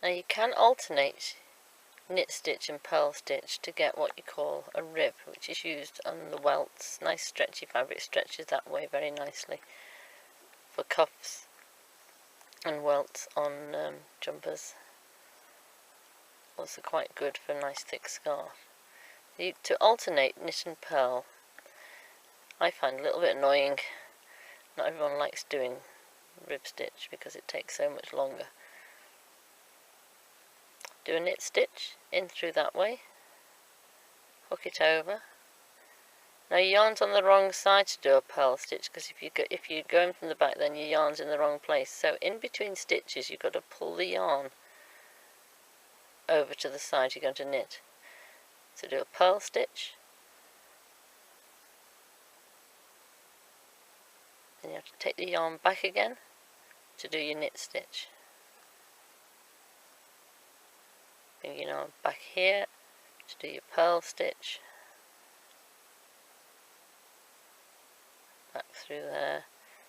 Now you can alternate knit stitch and purl stitch to get what you call a rib, which is used on the welts. Nice stretchy fabric, stretches that way very nicely for cuffs and welts on jumpers. Also quite good for a nice thick scarf. To alternate knit and purl, I find a little bit annoying. Not everyone likes doing rib stitch because it takes so much longer. Do a knit stitch in through that way, hook it over. Now your yarn's on the wrong side to do a purl stitch, because if you go in from the back, then your yarn's in the wrong place. So in between stitches you've got to pull the yarn over to the side you're going to knit. So do a purl stitch, then you have to take the yarn back again to do your knit stitch. Bring your yarn back here to do your purl stitch, back through there.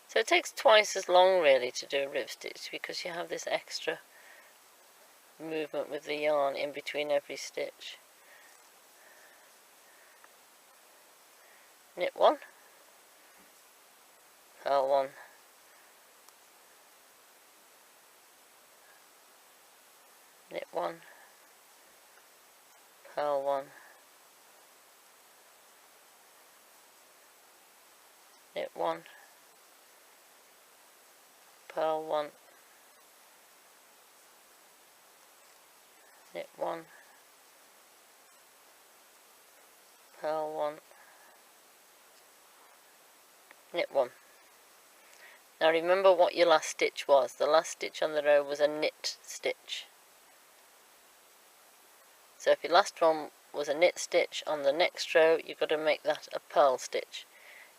So it takes twice as long really to do a rib stitch, because you have this extra movement with the yarn in between every stitch. Knit one, purl one, knit one, purl one, knit one, purl one, knit one, purl one, knit one. Now remember what your last stitch was. The last stitch on the row was a knit stitch. So if your last one was a knit stitch, on the next row you've got to make that a purl stitch.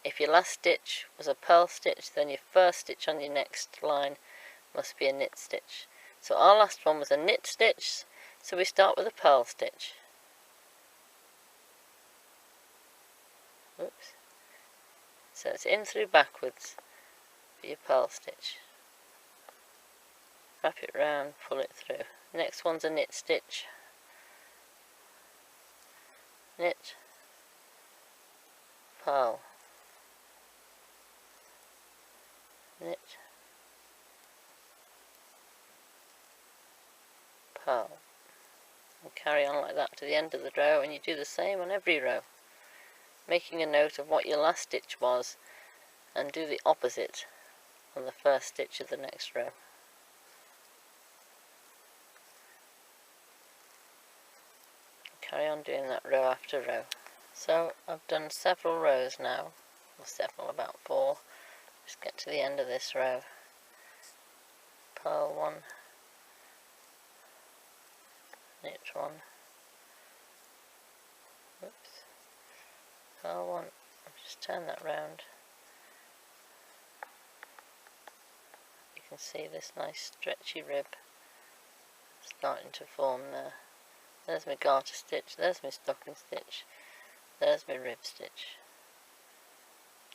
If your last stitch was a purl stitch, then your first stitch on your next line must be a knit stitch. So our last one was a knit stitch, so we start with a purl stitch. Oops. So it's in through backwards for your purl stitch. Wrap it round, pull it through. Next one's a knit stitch. Knit, purl, knit, purl, and carry on like that to the end of the row, and you do the same on every row, making a note of what your last stitch was, and do the opposite on the first stitch of the next row. Carry on doing that row after row. So I've done several rows now, or several, about 4. Just get to the end of this row. Purl one, knit one, oops, purl one, just turn that round. You can see this nice stretchy rib starting to form there. There's my garter stitch, there's my stocking stitch, there's my rib stitch.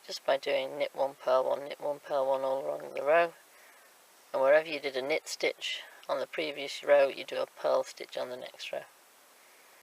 Just by doing knit one, purl one, knit one, purl one all along the row, and wherever you did a knit stitch on the previous row, you do a purl stitch on the next row.